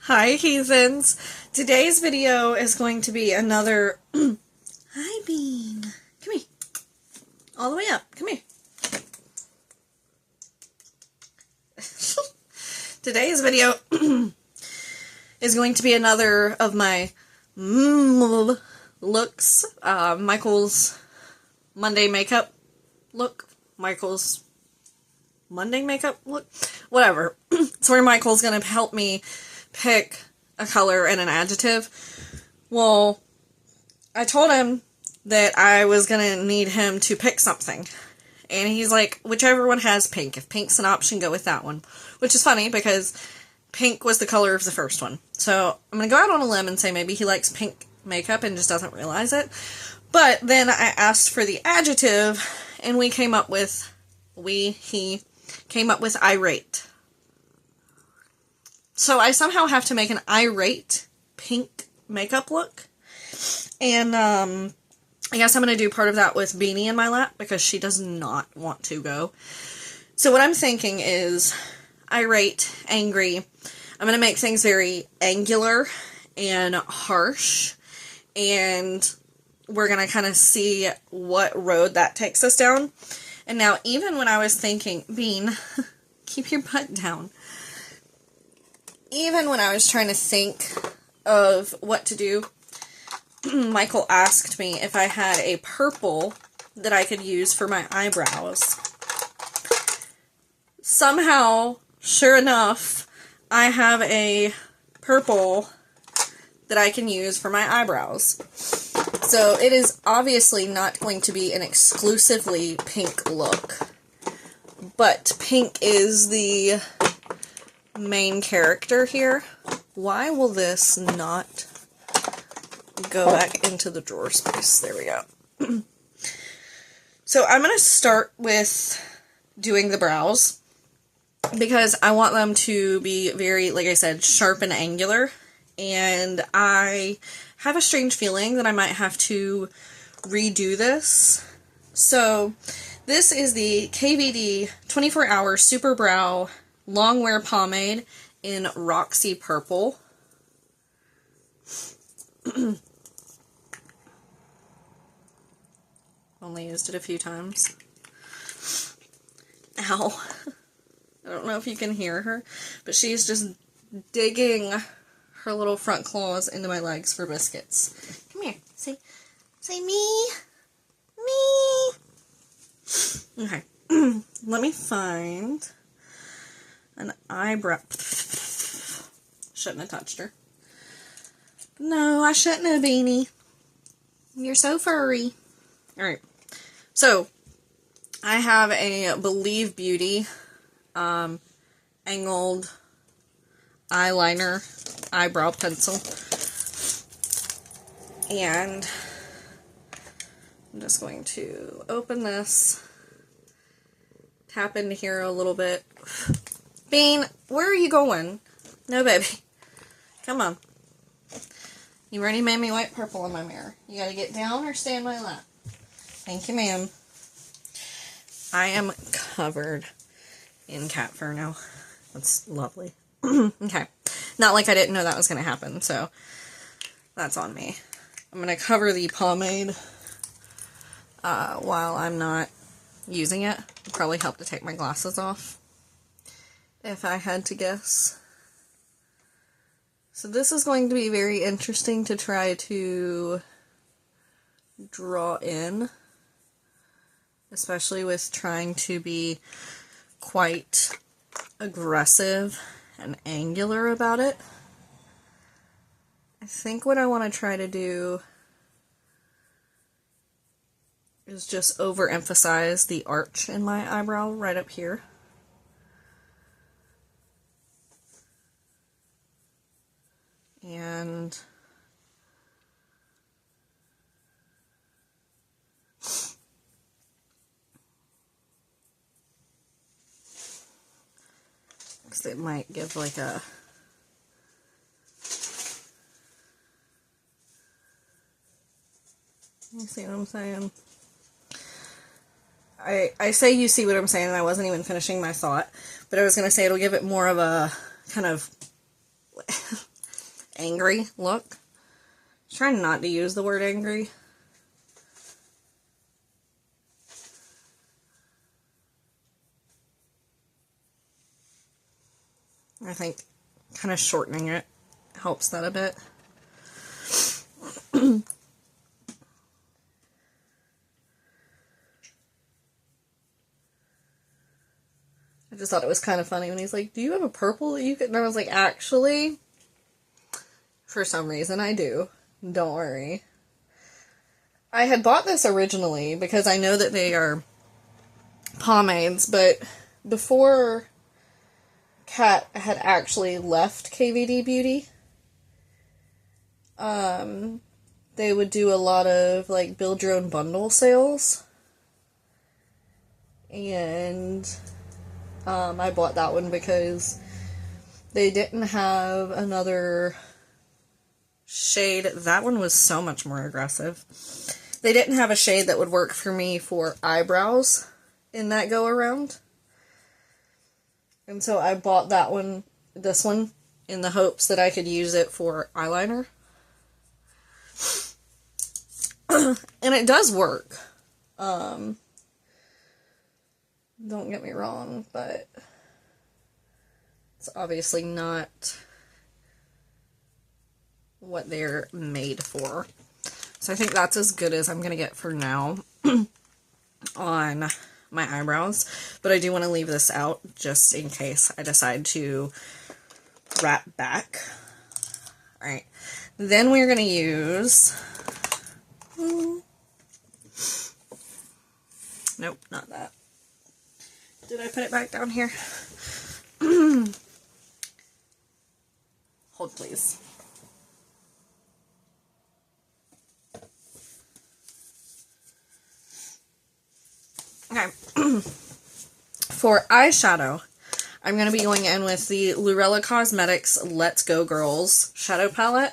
Hi, heathens. Today's video is going to be another... Hi, Bean. Come here. All the way up. Come here. Today's video is going to be another of my looks. Michael's Monday makeup look. Michael's Monday makeup look. Whatever. It's where Michael's going to help me pick a color and an adjective. Well, I told him that I was going to need him to pick something. And he's like, whichever one has pink. If pink's an option, go with that one. Which is funny because pink was the color of the first one. So I'm going to go out on a limb and say maybe he likes pink makeup and just doesn't realize it. But then I asked for the adjective and he came up with irate. So I somehow have to make an irate pink makeup look. And I guess I'm going to do part of that with Beanie in my lap because she does not want to go. So what I'm thinking is irate, angry. I'm going to make things very angular and harsh. And we're going to kind of see what road that takes us down. And now even when I was thinking, Bean, keep your butt down. Even when I was trying to think of what to do, Michael asked me if I had a purple that I could use for my eyebrows. Somehow, sure enough, I have a purple that I can use for my eyebrows. So it is obviously not going to be an exclusively pink look, but pink is the main character here. Why will this not go back into the drawer space? There we go. So I'm going to start with doing the brows because I want them to be very, like I said, sharp and angular. And I have a strange feeling that I might have to redo this. So this is the KVD 24-Hour Super Brow Long Wear Pomade in Roxy Purple. Only used it a few times. Ow. I don't know if you can hear her, but she's just digging her little front claws into my legs for biscuits. Come here. Say me. Me. Okay. Let me find an eyebrow. Shouldn't have touched her. No, I shouldn't have, Beanie. You're so furry. Alright. So, I have a Believe Beauty angled eyeliner eyebrow pencil. And I'm just going to open this, tap into here a little bit. Bean, where are you going? No, baby. Come on. You already made me white purple in my mirror. You gotta get down or stay in my lap. Thank you, ma'am. I am covered in cat fur now. That's lovely. Okay. Not like I didn't know that was going to happen, so that's on me. I'm going to cover the pomade while I'm not using it. It'd probably help to take my glasses off, if I had to guess. So this is going to be very interesting to try to draw in, especially with trying to be quite aggressive and angular about it. I think what I want to try to do is just overemphasize the arch in my eyebrow right up here. And because it might give like a you see what I'm saying? I say you see what I'm saying, and I wasn't even finishing my thought, but I was going to say it'll give it more of a kind of angry look. Trying not to use the word angry. I think kind of shortening it helps that a bit. I just thought it was kind of funny when he's like, do you have a purple that you could... And I was like, actually, for some reason I do. Don't worry. I had bought this originally because I know that they are pomades, but before Kat had actually left KVD Beauty, they would do a lot of, like, build your own bundle sales. And I bought that one because they didn't have another shade. That one was so much more aggressive. They didn't have a shade that would work for me for eyebrows in that go around. And so I bought that one, this one, in the hopes that I could use it for eyeliner. And it does work. Don't get me wrong, but it's obviously not what they're made for. So I think that's as good as I'm going to get for now on my eyebrows. But I do want to leave this out just in case I decide to wrap back. Alright. Then we're going to use... Nope, not that. Did I put it back down here? Hold, please. Okay. For eyeshadow, I'm going to be going in with the Lurella Cosmetics Let's Go Girls shadow palette.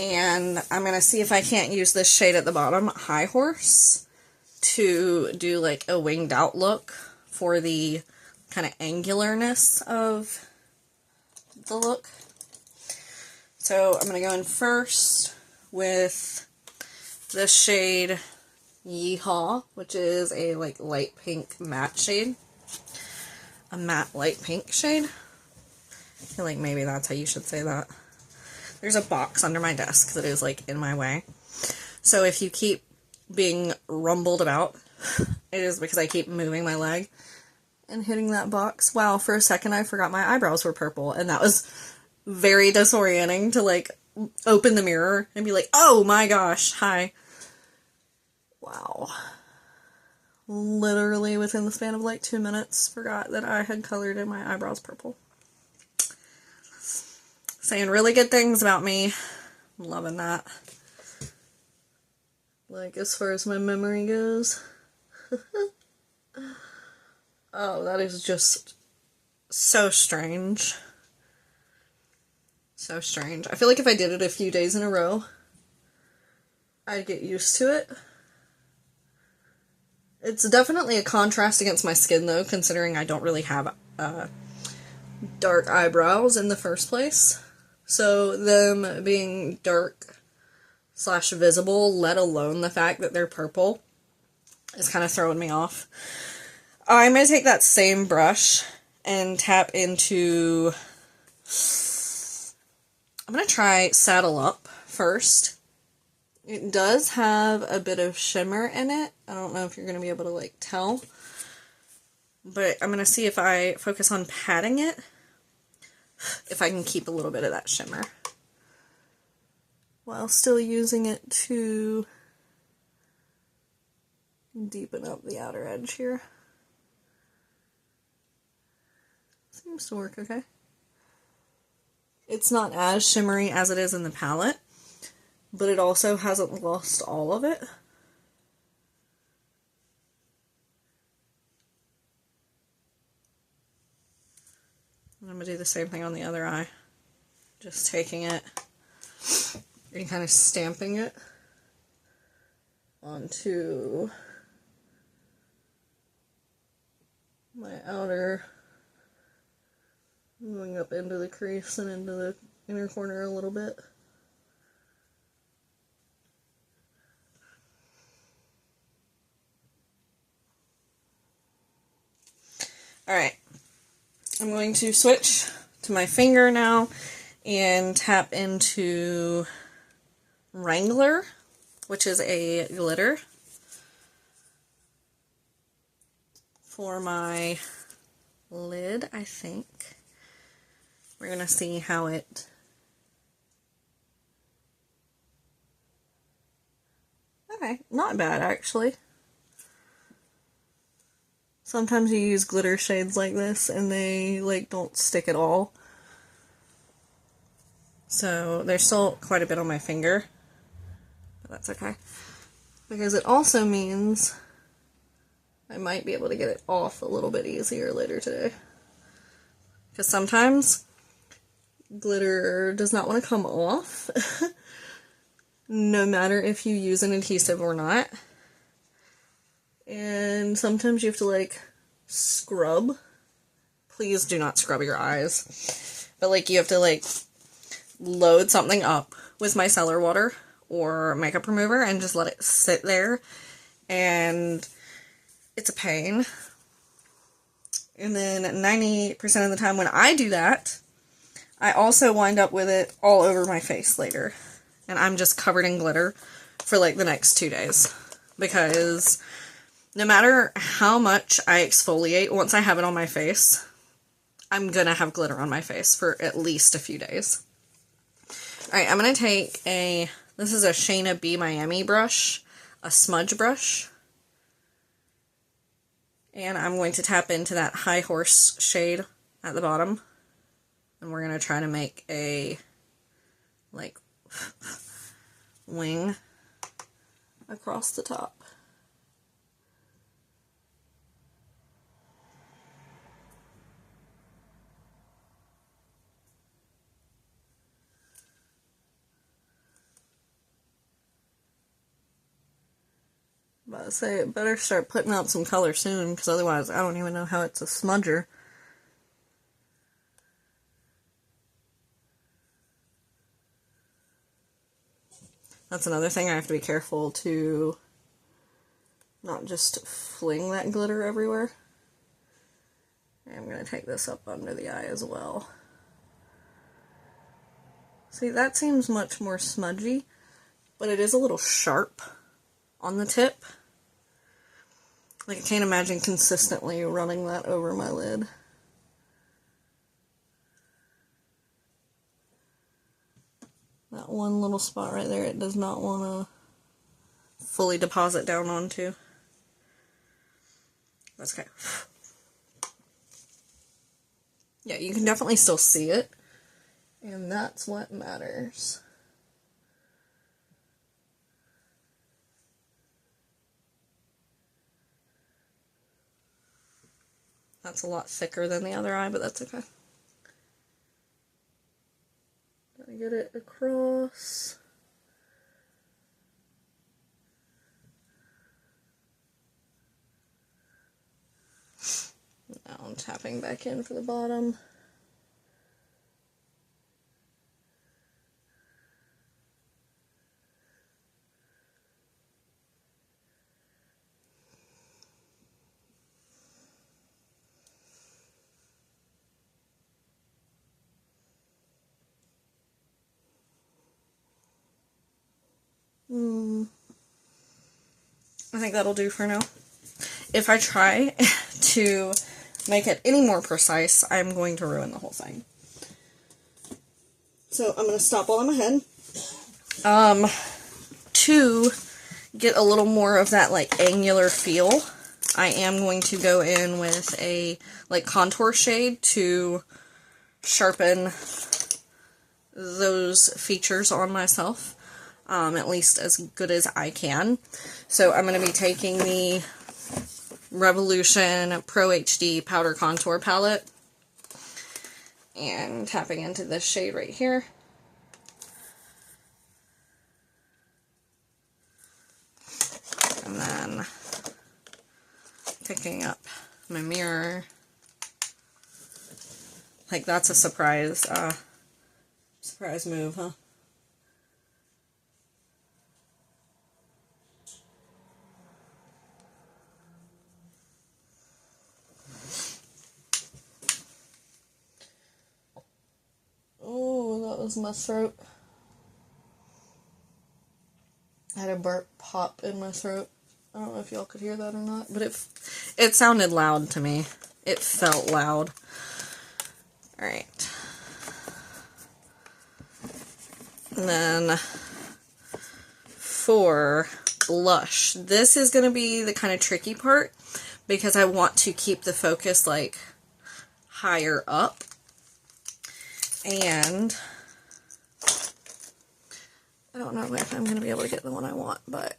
And I'm going to see if I can't use this shade at the bottom, High Horse, to do like a winged out look for the kind of angularness of the look. So I'm going to go in first with this shade Yeehaw, which is a like light pink matte shade. A matte light pink shade. I feel like maybe that's how you should say that. There's a box under my desk that is, like, in my way. So if you keep being rumbled about, it is because I keep moving my leg and hitting that box. Wow, for a second I forgot my eyebrows were purple, and that was very disorienting to, like, open the mirror and be like, oh my gosh, hi. Wow. Literally within the span of, like, 2 minutes, forgot that I had colored in my eyebrows purple. Saying really good things about me. I'm loving that. Like, as far as my memory goes. Oh, that is just so strange. So strange. I feel like if I did it a few days in a row, I'd get used to it. It's definitely a contrast against my skin, though, considering I don't really have dark eyebrows in the first place. So them being dark / visible, let alone the fact that they're purple, is kind of throwing me off. I'm going to take that same brush and tap into... I'm going to try Saddle Up first. It does have a bit of shimmer in it. I don't know if you're going to be able to, like, tell. But I'm going to see if I focus on patting it, if I can keep a little bit of that shimmer while still using it to deepen up the outer edge here. Seems to work okay. It's not as shimmery as it is in the palette, but it also hasn't lost all of it. I'm going to do the same thing on the other eye. Just taking it and kind of stamping it onto my outer, going up into the crease and into the inner corner a little bit. Alright, I'm going to switch to my finger now and tap into Wrangler, which is a glitter for my lid, I think. We're going to see how it... Okay, not bad actually. Sometimes you use glitter shades like this and they like don't stick at all. So there's still quite a bit on my finger, but that's okay. Because it also means I might be able to get it off a little bit easier later today. Because sometimes glitter does not want to come off, no matter if you use an adhesive or not. And sometimes you have to like scrub. Please do not scrub your eyes. But like you have to like load something up with micellar water or makeup remover and just let it sit there. And it's a pain. And then 90% of the time when I do that, I also wind up with it all over my face later. And I'm just covered in glitter for like the next 2 days. Because no matter how much I exfoliate, once I have it on my face, I'm gonna have glitter on my face for at least a few days. Alright, I'm gonna take this is a Shayna B Miami brush, a smudge brush. And I'm going to tap into that High Horse shade at the bottom. And we're gonna try to make a, like, wing across the top. About to say, it better start putting out some color soon, because otherwise I don't even know how it's a smudger. That's another thing, I have to be careful to not just fling that glitter everywhere. And I'm going to take this up under the eye as well. See, that seems much more smudgy, but it is a little sharp on the tip. Like, I can't imagine consistently running that over my lid. That one little spot right there, it does not want to fully deposit down onto. That's okay. Yeah, you can definitely still see it, and that's what matters. That's a lot thicker than the other eye, but that's okay. Gotta get it across. Now I'm tapping back in for the bottom. I think that'll do for now. If I try to make it any more precise, I'm going to ruin the whole thing. So I'm going to stop while I'm ahead. To get a little more of that like angular feel, I am going to go in with a like contour shade to sharpen those features on myself. At least as good as I can. So I'm going to be taking the Revolution Pro HD Powder Contour Palette and tapping into this shade right here. And then picking up my mirror. Like, that's a surprise move, huh? Oh, that was my throat. I had a burp pop in my throat. I don't know if y'all could hear that or not, but it sounded loud to me. It felt loud. Alright. And then for blush, this is going to be the kind of tricky part because I want to keep the focus like higher up. And I don't know if I'm going to be able to get the one I want, but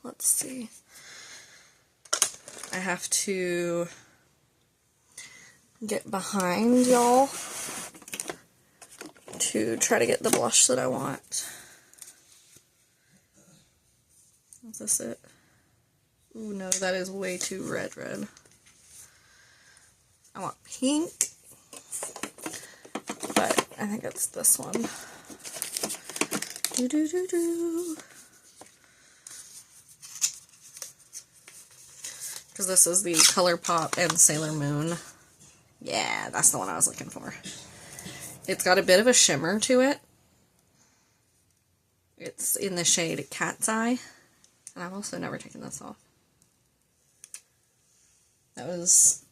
let's see. I have to get behind y'all to try to get the blush that I want. Is this it? Ooh, no, that is way too red. I want pink, but I think it's this one. Because this is the ColourPop and Sailor Moon. Yeah, that's the one I was looking for. It's got a bit of a shimmer to it. It's in the shade Cat's Eye. And I've also never taken this off. That was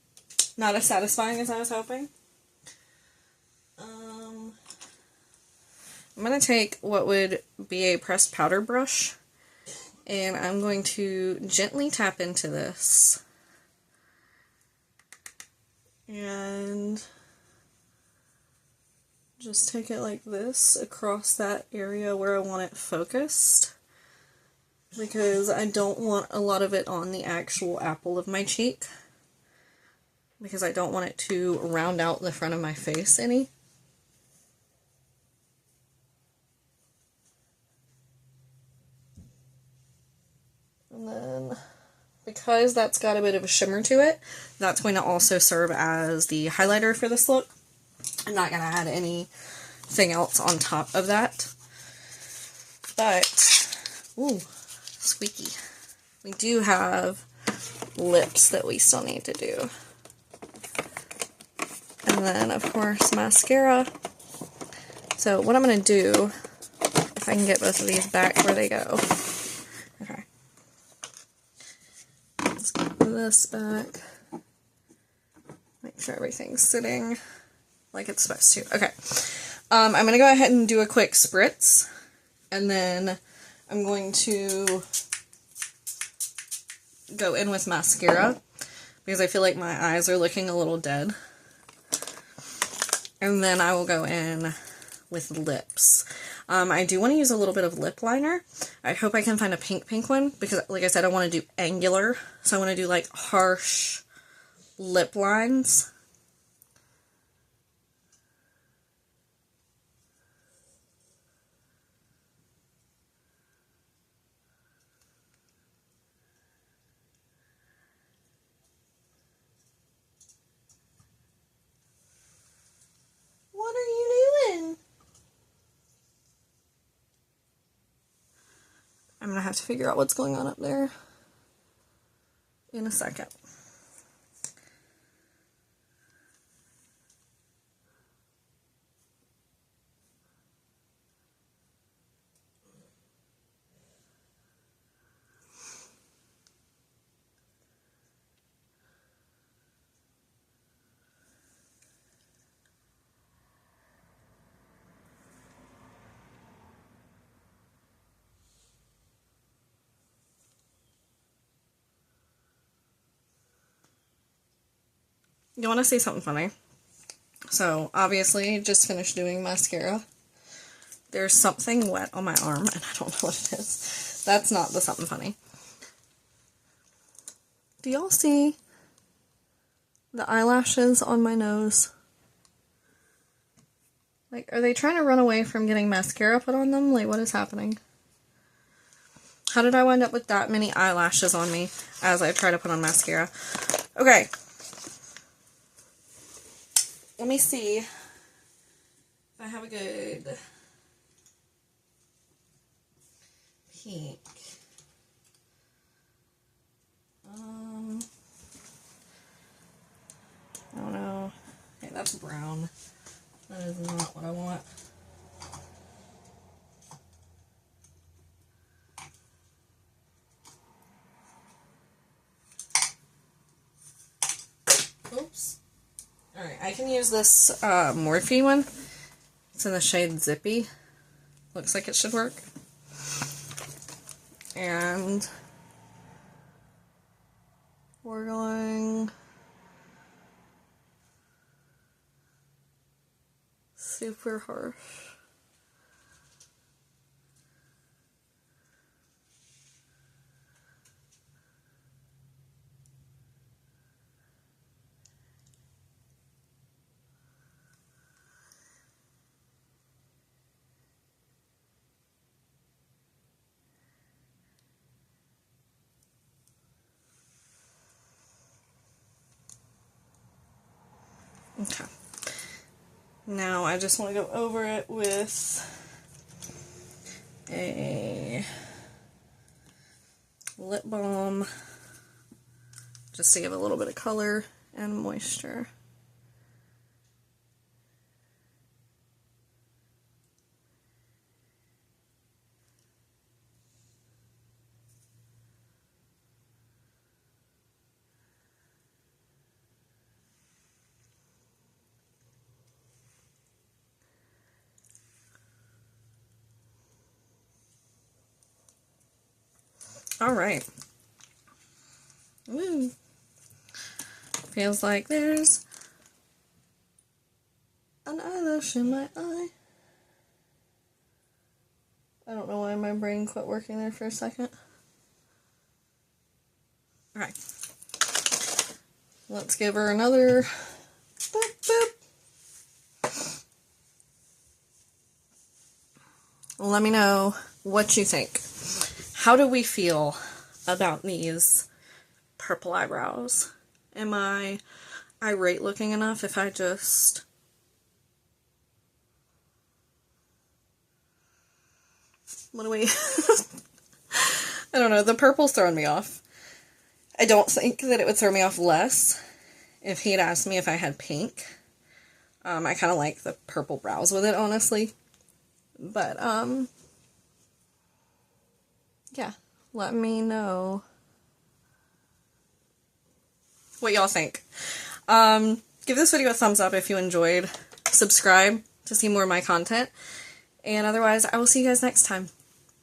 not as satisfying as I was hoping. I'm going to take what would be a pressed powder brush, and I'm going to gently tap into this. And just take it like this across that area where I want it focused, because I don't want a lot of it on the actual apple of my cheek, because I don't want it to round out the front of my face any. And then, because that's got a bit of a shimmer to it, that's going to also serve as the highlighter for this look. I'm not going to add anything else on top of that. But, ooh, squeaky. We do have lips that we still need to do. And then, of course, mascara. So, what I'm going to do, if I can get both of these back where they go. Okay. Let's get this back. Make sure everything's sitting like it's supposed to. Okay. I'm going to go ahead and do a quick spritz. And then I'm going to go in with mascara, because I feel like my eyes are looking a little dead. And then I will go in with lips. I do want to use a little bit of lip liner. I hope I can find a pink one, because like I said, I want to do angular. So I want to do like harsh lip lines. What are you doing? I'm gonna have to figure out what's going on up there in a second. You want to see something funny? So, obviously, just finished doing mascara. There's something wet on my arm, and I don't know what it is. That's not the something funny. Do y'all see the eyelashes on my nose? Like, are they trying to run away from getting mascara put on them? Like, what is happening? How did I wind up with that many eyelashes on me as I try to put on mascara? Okay, let me see if I have a good pink. I don't know. Okay, that's brown. That is not what I want. Oops. Alright, I can use this Morphe one. It's in the shade Zippy. Looks like it should work. And we're going super harsh. Okay. Now I just want to go over it with a lip balm just to give a little bit of color and moisture. Alright. Woo. Feels like there's an eyelash in my eye. I don't know why my brain quit working there for a second. Alright. Let's give her another boop, boop. Let me know what you think. How do we feel about these purple eyebrows? Am I irate looking enough if I just... What do we... I don't know, the purple's throwing me off. I don't think that it would throw me off less if he had asked me if I had pink. I kind of like the purple brows with it, honestly. But, yeah, let me know what y'all think. Give this video a thumbs up if you enjoyed. Subscribe to see more of my content. And otherwise, I will see you guys next time.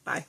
Bye.